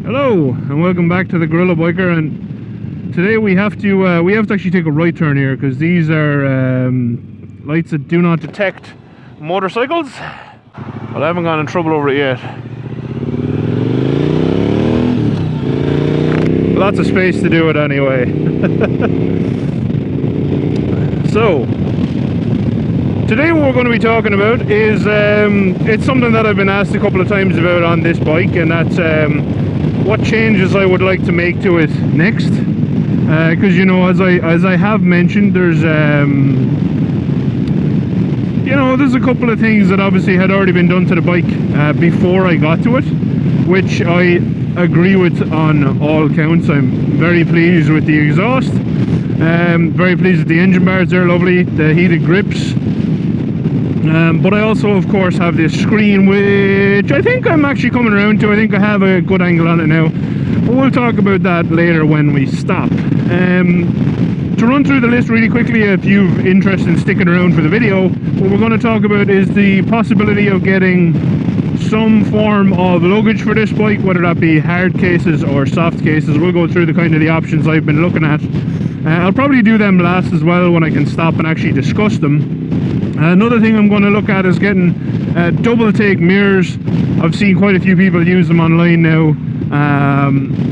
Hello and welcome back to the GorillaBiker, and today we have to actually take a right turn here because these are lights that do not detect motorcycles. Well, I haven't gone in trouble over it yet. Lots of space to do it anyway. So today what we're going to be talking about is it's something that I've been asked a couple of times about on this bike, and that's what changes I would like to make to it next, because you know, as I have mentioned, there's you know, there's a couple of things that obviously had already been done to the bike before I got to it, which I agree with on all counts. I'm very pleased with the exhaust, very pleased with the engine bars, they're lovely, the heated grips. But I also of course have this screen, which I think I'm actually coming around to. I think I have a good angle on it now, but we'll talk about that later when we stop. To run through the list really quickly, if you've interest in sticking around for the video, what we're going to talk about is the possibility of getting some form of luggage for this bike, whether that be hard cases or soft cases. We'll go through the options I've been looking at. I'll probably do them last as well when I can stop and actually discuss them. Another thing I'm going to look at is getting double take mirrors. I've seen quite a few people use them online now.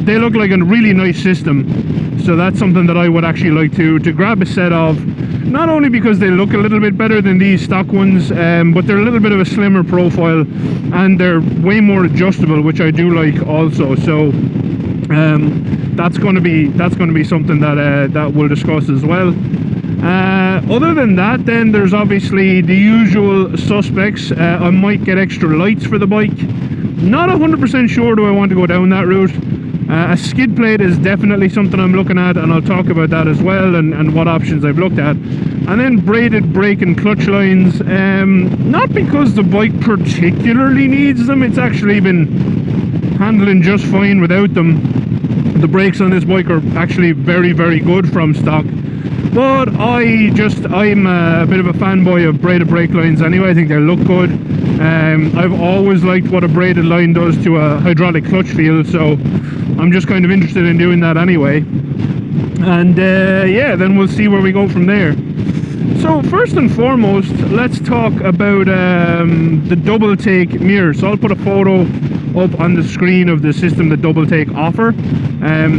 They look like a really nice system, so that's something that I would actually like to grab a set of, not only because they look a little bit better than these stock ones, but they're a little bit of a slimmer profile and they're way more adjustable, which I do like also. So that's going to be something that we'll discuss as well. Other than that, then there's obviously the usual suspects. I might get extra lights for the bike. Not 100% sure do I want to go down that route. A skid plate is definitely something I'm looking at, and I'll talk about that as well, and what options I've looked at. And then braided brake and clutch lines, not because the bike particularly needs them, it's actually been handling just fine without them. The brakes on this bike are actually very, very good from stock. But I'm a bit of a fanboy of braided brake lines anyway. I think they look good. I've always liked what a braided line does to a hydraulic clutch feel, so I'm just kind of interested in doing that anyway. And yeah, then we'll see where we go from there. So first and foremost, let's talk about the double take mirror. So I'll put a photo up on the screen of the system that Double Take offer.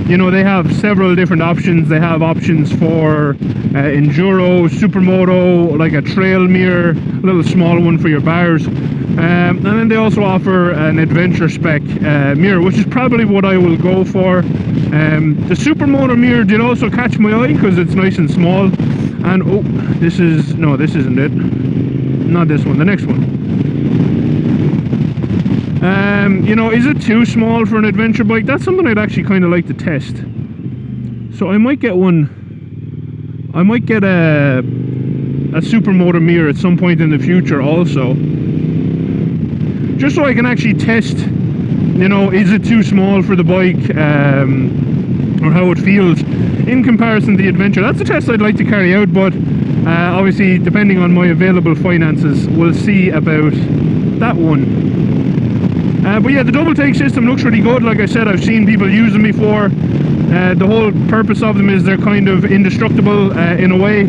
You know, they have several different options. They have options for enduro, supermoto, like a trail mirror, a little small one for your bars, and then they also offer an adventure spec mirror, which is probably what I will go for. The supermoto mirror did also catch my eye because it's nice and small. And oh, this isn't it, not this one, the next one. You know, is it too small for an adventure bike? That's something I'd actually kind of like to test. So I might get one. I might get a supermoto mirror at some point in the future also, just so I can actually test, you know, is it too small for the bike, or how it feels in comparison to the adventure. That's a test I'd like to carry out, but obviously depending on my available finances, we'll see about that one. But yeah, the double take system looks really good. Like I said, I've seen people use them before. The whole purpose of them is they're kind of indestructible in a way,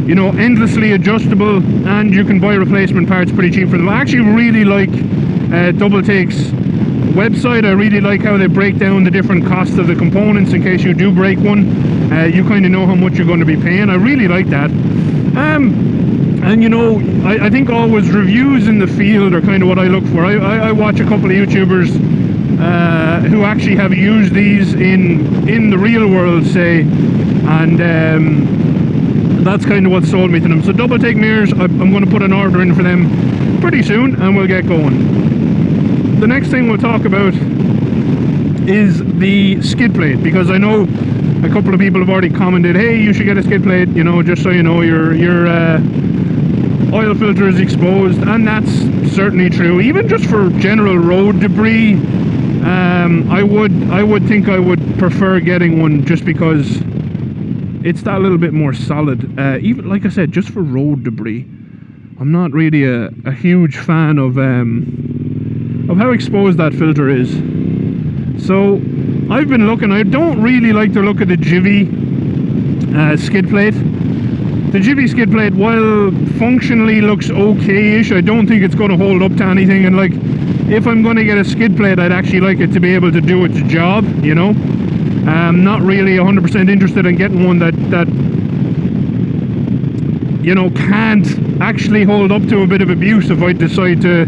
you know, endlessly adjustable, and you can buy replacement parts pretty cheap for them. I actually really like Double Take's website. I really like how they break down the different costs of the components in case you do break one. You kind of know how much you're going to be paying. I really like that. And you know, I think always reviews in the field are kind of what I look for. I watch a couple of YouTubers who actually have used these in the real world, say, and that's kind of what sold me to them. So double take mirrors, I'm going to put an order in for them pretty soon, and we'll get going. The next thing we'll talk about is the skid plate, because I know a couple of people have already commented, hey, you should get a skid plate, you know, just so you know your oil filter is exposed, and that's certainly true. Even just for general road debris, I would think I would prefer getting one, just because it's that little bit more solid. Even like I said, just for road debris, I'm not really a huge fan of how exposed that filter is. So I've been looking. I don't really like the look of the Chewie skid plate. The Chewie skid plate, while functionally looks okay-ish, I don't think it's going to hold up to anything. And like, if I'm going to get a skid plate, I'd actually like it to be able to do its job, you know. I'm not really 100% interested in getting one that you know, can't actually hold up to a bit of abuse if I decide to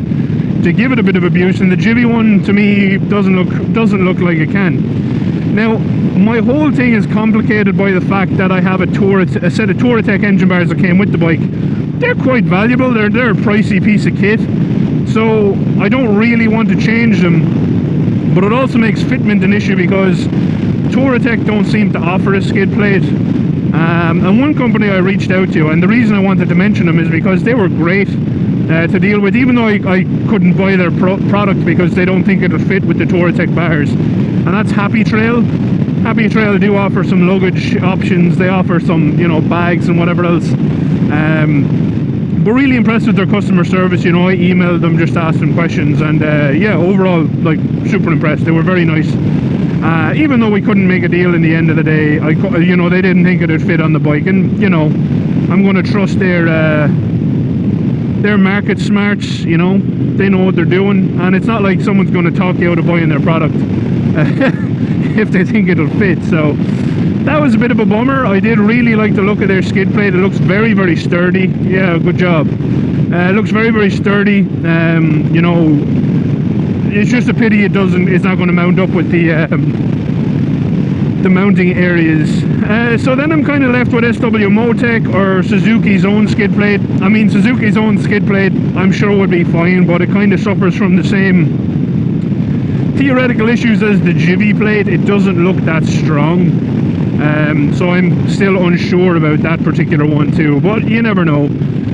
give it a bit of abuse. And the Chewie one, to me, doesn't look like it can. Now, my whole thing is complicated by the fact that I have a set of Tractech engine bars that came with the bike. They're quite valuable. They're a pricey piece of kit, so I don't really want to change them. But it also makes fitment an issue because Tractech don't seem to offer a skid plate. And one company I reached out to, and the reason I wanted to mention them is because they were great to deal with, even though I couldn't buy their product because they don't think it'll fit with the Tractech bars. And that's Happy Trail. Happy Trail do offer some luggage options. They offer some, you know, bags and whatever else. But really impressed with their customer service. You know, I emailed them just to ask them questions, and yeah, overall, like, super impressed. They were very nice. Even though we couldn't make a deal in the end of the day, you know, they didn't think it would fit on the bike, and you know, I'm going to trust their market smarts. You know, they know what they're doing, and it's not like someone's going to talk you out of buying their product if they think it'll fit. So that was a bit of a bummer. I did really like the look of their skid plate. It looks very, very sturdy. Yeah, good job. It looks very, very sturdy. You know, it's just a pity it's not going to mount up with the mounting areas. So then I'm kind of left with SW Motec or Suzuki's own skid plate. I mean, Suzuki's own skid plate I'm sure would be fine, but it kind of suffers from the same theoretical issues as the Chewie plate. It doesn't look that strong. So I'm still unsure about that particular one too, but you never know.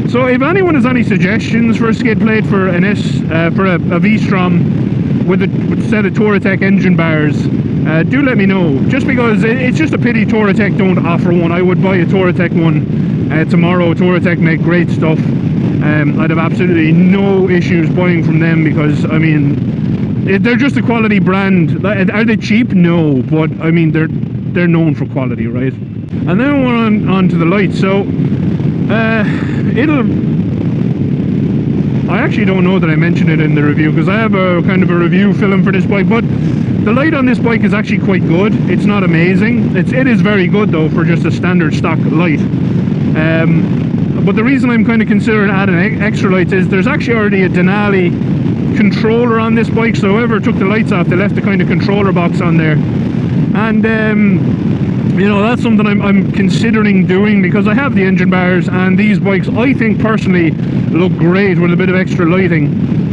So if anyone has any suggestions for a skid plate for a V-Strom with a set of Tractech engine bars, do let me know. Just because it's just a pity Tractech don't offer one. I would buy a Tractech one tomorrow. Tractech make great stuff. I'd have absolutely no issues buying from them because, I mean, they're just a quality brand. Are they cheap? No, but I mean, they're known for quality, right? And then we're on to the lights. So I actually don't know that I mentioned it in the review because I have a kind of a review film for this bike, but the light on this bike is actually quite good. It's not amazing. It is very good though for just a standard stock light. But the reason I'm kind of considering adding extra lights is there's actually already a Denali controller on this bike, so whoever took the lights off, they left the kind of controller box on there. And you know, that's something I'm considering doing because I have the engine bars, and these bikes I think personally look great with a bit of extra lighting.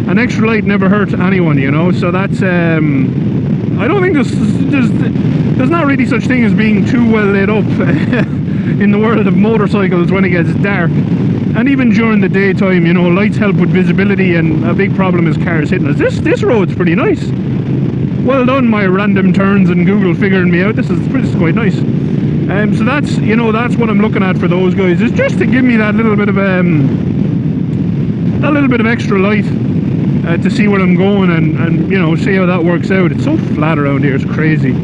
An extra light never hurts anyone, you know. So that's I don't think there's not really such thing as being too well lit up in the world of motorcycles when it gets dark. And even during the daytime, you know, lights help with visibility, and a big problem is cars hitting us. This road's pretty nice. Well done, my random turns and Google figuring me out. This is quite nice. So that's, you know, that's what I'm looking at for those guys, is just to give me that little bit of extra light to see where I'm going, and you know, see how that works out. It's so flat around here, it's crazy.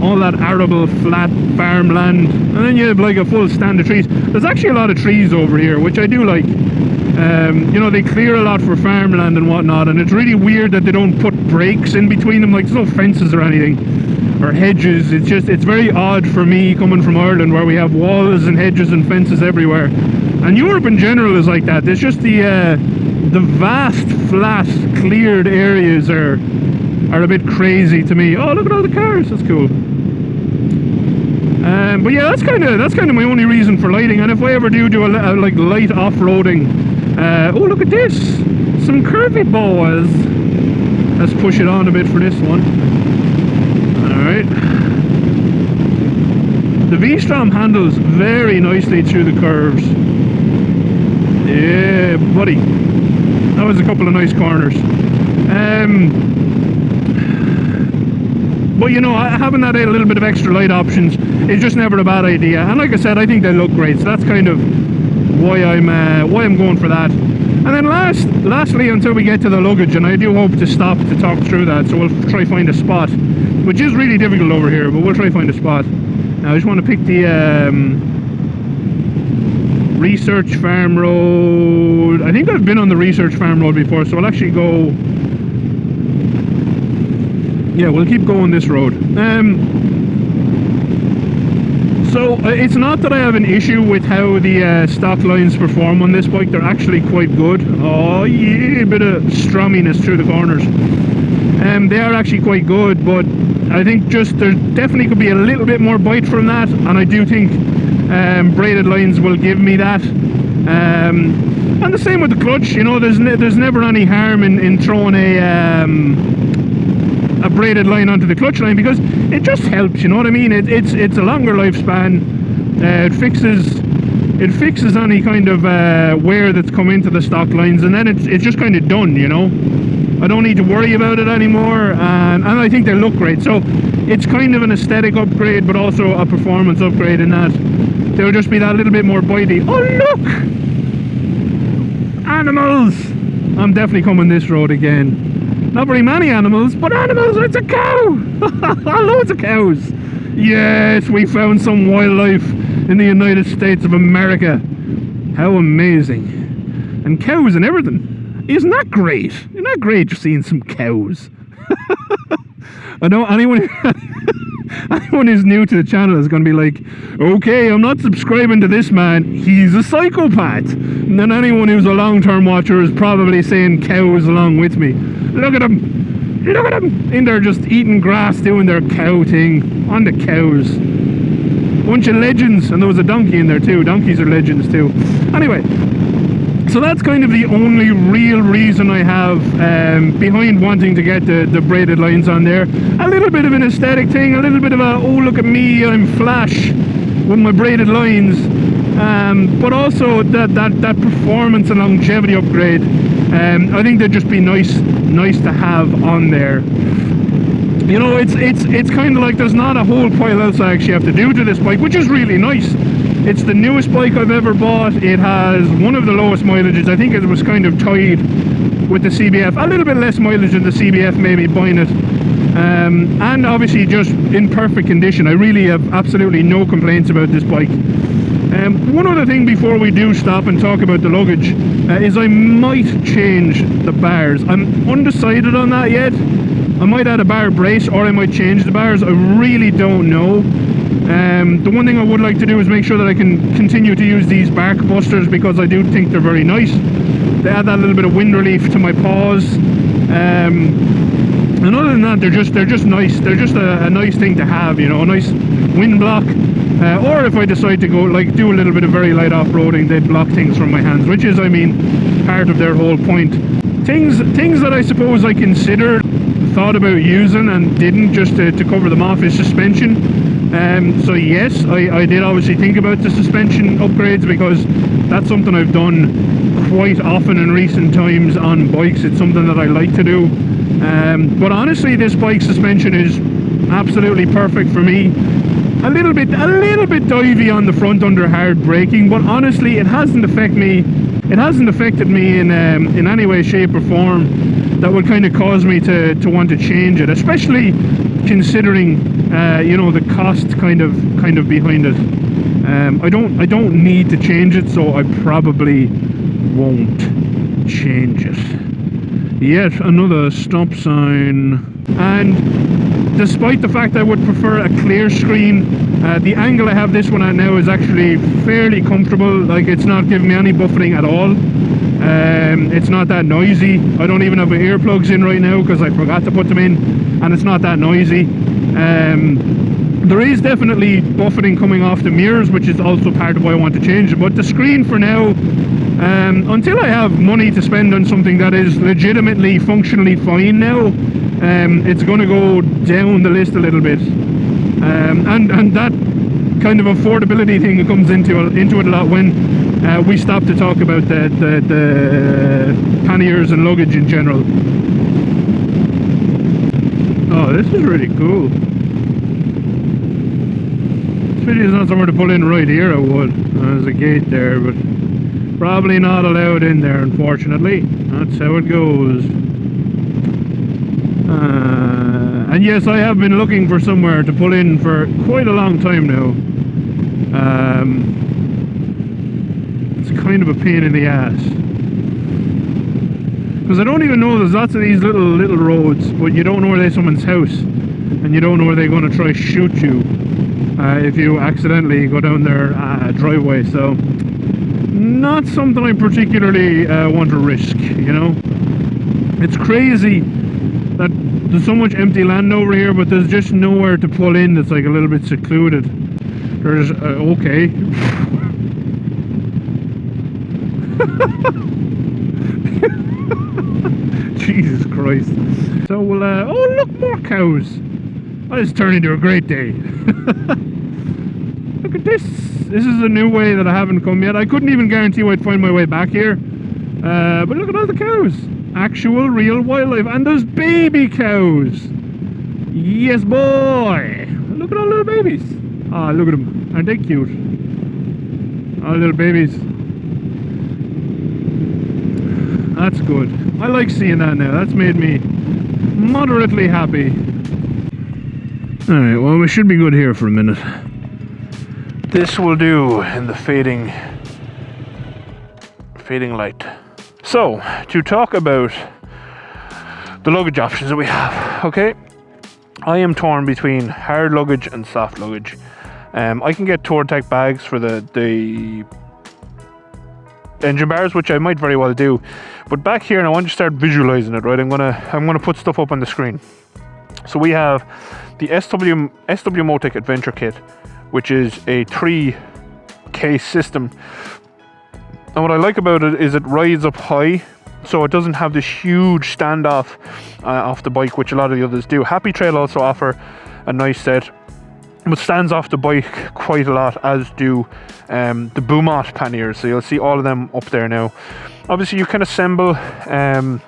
All that arable flat farmland, and then you have like a full stand of trees. There's actually a lot of trees over here, which I do like. You know, they clear a lot for farmland and whatnot, and it's really weird that they don't put breaks in between them. Like, there's no fences or anything, or hedges. It's very odd for me coming from Ireland, where we have walls and hedges and fences everywhere. And Europe in general is like that. It's just the vast, flat, cleared areas are a bit crazy to me. Oh, look at all the cars. That's cool. But yeah, that's kind of my only reason for lighting. And if I ever do a like light off-roading, oh, look at this, some curvy boas. Let's push it on a bit for this one. All right. The V-Strom handles very nicely through the curves. Yeah, buddy. That was a couple of nice corners. But you know, having that a little bit of extra light options is just never a bad idea. And like I said, I think they look great. So that's kind of why I'm going for that. And then lastly, until we get to the luggage, and I do hope to stop to talk through that, so we'll try find a spot, which is really difficult over here, but we'll try find a spot. Now I just want to pick the Research Farm Road. I think I've been on the Research Farm Road before, so I'll actually go... Yeah, we'll keep going this road. So it's not that I have an issue with how the stock lines perform on this bike. They're actually quite good. Oh yeah, a bit of strominess through the corners. They are actually quite good, but I think just there definitely could be a little bit more bite from that, and I do think braided lines will give me that. And the same with the clutch. You know, there's never any harm in throwing a braided line onto the clutch line, because it just helps, you know what I mean? It's a longer lifespan. It fixes any kind of wear that's come into the stock lines, and then it's just kind of done, you know. I don't need to worry about it anymore, and I think they look great. So it's kind of an aesthetic upgrade, but also a performance upgrade in that there'll just be that little bit more bitey. Oh look! Animals! I'm definitely coming this road again. Not very many animals, but animals! It's a cow! Loads of cows! Yes, we found some wildlife in the United States of America. How amazing. And cows and everything. Isn't that great? Isn't that great just seeing some cows? I know anyone who's new to the channel is going to be like, okay, I'm not subscribing to this man, he's a psychopath. And then anyone who's a long-term watcher is probably saying cows along with me. Look at them! Look at them! In there just eating grass, doing their cow thing. On the cows. Bunch of legends. And there was a donkey in there too. Donkeys are legends too. Anyway, so that's kind of the only real reason I have behind wanting to get the braided lines on there. A little bit of an aesthetic thing, a little bit of a, oh look at me, I'm flash with my braided lines. But also that performance and longevity upgrade. I think they'd just be nice to have on there. You know, it's kind of like there's not a whole pile else I actually have to do to this bike, which is really nice. It's the newest bike I've ever bought. It has one of the lowest mileages. I think it was kind of tied with the CBF. A little bit less mileage than the CBF maybe buying it. And obviously just in perfect condition. I really have absolutely no complaints about this bike. One other thing before we do stop and talk about the luggage is I might change the bars. I'm undecided on that yet. I might add a bar brace or I might change the bars. I really don't know. The one thing I would like to do is make sure that I can continue to use these bark busters, because I do think they're very nice. They add that little bit of wind relief to my paws. And other than that, they're just nice. They're just a nice thing to have, you know, a nice wind block. Or if I decide to go, like, do a little bit of very light off-roading, they'd block things from my hands, which is, I mean, part of their whole point. Things that I suppose I considered, thought about using and didn't, just to cover them off, is suspension. So yes, I did obviously think about the suspension upgrades, because that's something I've done quite often in recent times on bikes. It's something that I like to do. But honestly, this bike suspension is absolutely perfect for me. A little bit divey on the front under hard braking, but honestly, it hasn't affected me in any way, shape or form that would kind of cause me to want to change it, especially considering you know, the cost kind of behind it. I don't need to change it, so I probably won't change it. Yet another stop sign. And despite the fact I would prefer a clear screen, the angle I have this one at now is actually fairly comfortable. Like, it's not giving me any buffeting at all. It's not that noisy. I don't even have my earplugs in right now because I forgot to put them in, and it's not that noisy. There is definitely buffeting coming off the mirrors, which is also part of why I want to change it. But the screen for now, until I have money to spend on something that is legitimately functionally fine now, it's going to go down the list a little bit. And that kind of affordability thing comes into it a lot when we stop to talk about the panniers and luggage in general. Oh, this is really cool. This video is not somewhere to pull in right here. I would. There's a gate there, but Probably not allowed in there, unfortunately. That's how it goes. And yes, I have been looking for somewhere to pull in for quite a long time now. It's kind of a pain in the ass, because I don't even know, there's lots of these little roads, but you don't know where there's someone's house, and you don't know where they're going to try shoot you if you accidentally go down their driveway. So not something I particularly want to risk, you know. It's crazy that there's so much empty land over here, but there's just nowhere to pull in that's like a little bit secluded. There's okay. Jesus Christ. So we'll oh look, more cows. Oh, this turned into a great day. Look at this. This is a new way that I haven't come yet. I couldn't even guarantee I'd find my way back here. But look at all the cows. Actual real wildlife, and there's baby cows. Yes, boy. Look at all the little babies. Ah, look at them. Aren't they cute? All little babies. That's good. I like seeing that now. That's made me moderately happy. Alright, well, we should be good here for a minute. This will do in the fading light. So, to talk about the luggage options that we have, okay? I am torn between hard luggage and soft luggage. I can get Tractech bags for the engine bars, which I might very well do. But back here, and I want you to start visualizing it, right? I'm gonna put stuff up on the screen. So we have the SW Motec Adventure Kit, which is a 3-case system. And what I like about it is it rides up high, so it doesn't have this huge standoff off the bike, which a lot of the others do. Happy Trail also offer a nice set, but stands off the bike quite a lot, as do the Boomot panniers. So you'll see all of them up there now. Obviously, you can assemble a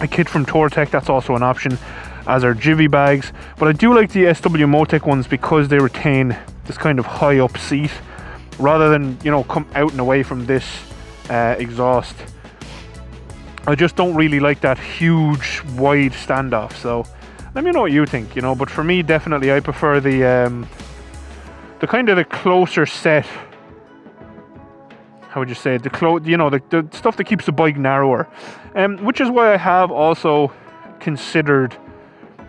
kit from Tractech. That's also an option, as are Jivy bags. But I do like the SW Motec ones because they retain this kind of high up seat, rather than, you know, come out and away from this exhaust. I just don't really like that huge wide standoff. So let me know what you think, you know. But for me, definitely, I prefer the kind of the closer set. How would you say it? The stuff that keeps the bike narrower, which is why I have also considered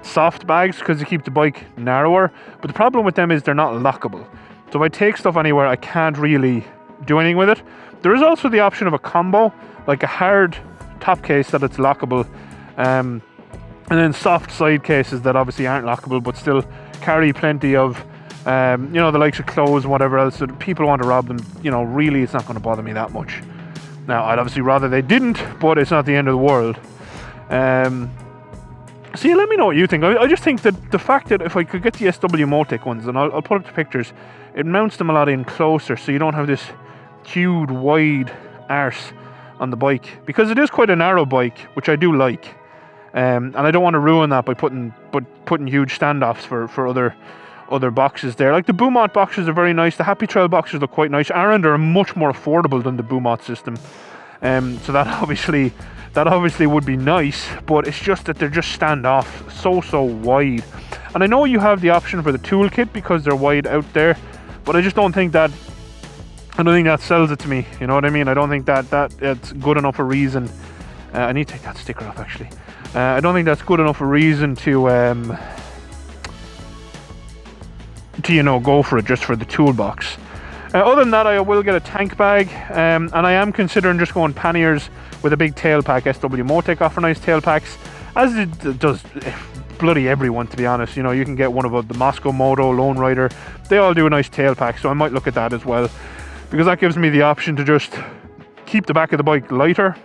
soft bags, because they keep the bike narrower. But the problem with them is they're not lockable. So if I take stuff anywhere, I can't really do anything with it. There is also the option of a combo, like a hard top case that it's lockable, and then soft side cases that obviously aren't lockable but still carry plenty of you know, the likes of clothes and whatever else. So people want to rob them, you know, really it's not going to bother me that much. Now, I'd obviously rather they didn't, but it's not the end of the world. So yeah, let me know what you think. I just think that the fact that if I could get the SW Motec ones, and I'll put up the pictures, it mounts them a lot in closer, so you don't have this huge wide arse on the bike, because it is quite a narrow bike, which I do like, and I don't want to ruin that by putting huge standoffs for other boxes there. Like the Boomot boxes are very nice. The Happy Trail boxes look quite nice, and are much more affordable than the Boomot system. So that obviously would be nice, but it's just that they're just stand off so wide. And I know you have the option for the toolkit because they're wide out there, but I just don't think that sells it to me. You know what I mean? I don't think that it's good enough a reason. I need to take that sticker off, actually. I don't think that's good enough a reason to you know, go for it just for the toolbox. Other than that, I will get a tank bag, and I am considering just going panniers with a big tail pack. SW Motec offer nice tail packs, as it does bloody everyone, to be honest. You know, you can get one of the Moscow Moto, Lone Rider. They all do a nice tail pack, so I might look at that as well, because that gives me the option to just keep the back of the bike lighter.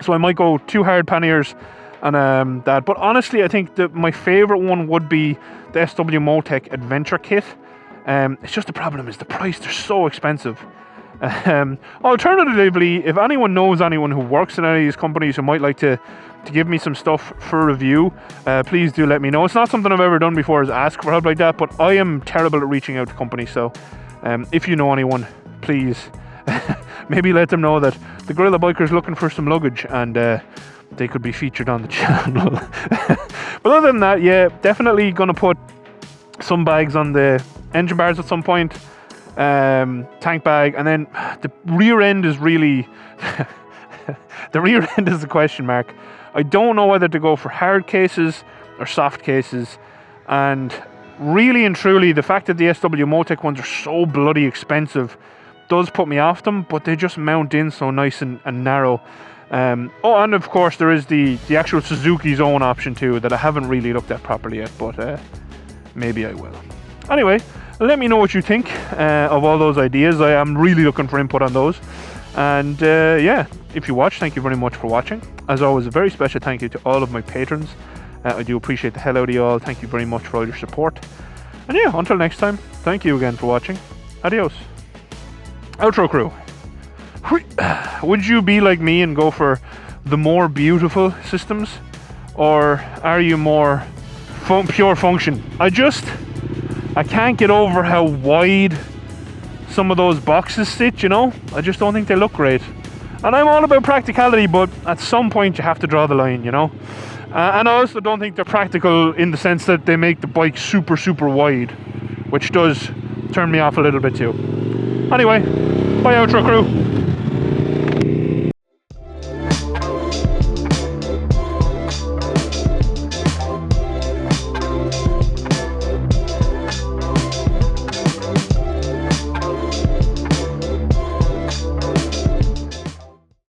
So I might go 2 hard panniers and that. But honestly, I think that my favorite one would be the SW Motec Adventure Kit. It's just the problem is the price. They're so expensive. Alternatively, if anyone knows anyone who works in any of these companies who might like to give me some stuff for review, please do let me know. It's not something I've ever done before, is ask for help like that, but I am terrible at reaching out to companies. So if you know anyone, please maybe let them know that the GorillaBiker is looking for some luggage, and they could be featured on the channel. But other than that, yeah, definitely gonna put some bags on the engine bars at some point, tank bag, and then the rear end is really the rear end is the question mark. I don't know whether to go for hard cases or soft cases, and really and truly the fact that the SW Motec ones are so bloody expensive does put me off them, but they just mount in so nice and narrow. Oh, and of course there is the actual Suzuki's own option too that I haven't really looked at properly yet, but maybe I will. Anyway, let me know what you think of all those ideas. I am really looking for input on those. And yeah, if you watch, thank you very much for watching. As always, a very special thank you to all of my patrons. I do appreciate the hell out of you all. Thank you very much for all your support. And yeah, until next time, thank you again for watching. Adios. Outro crew. Would you be like me and go for the more beautiful systems? Or are you more pure function? I can't get over how wide some of those boxes sit, you know? I just don't think they look great. And I'm all about practicality, but at some point you have to draw the line, you know? And I also don't think they're practical in the sense that they make the bike super, super wide, which does turn me off a little bit too. Anyway, bye outro crew.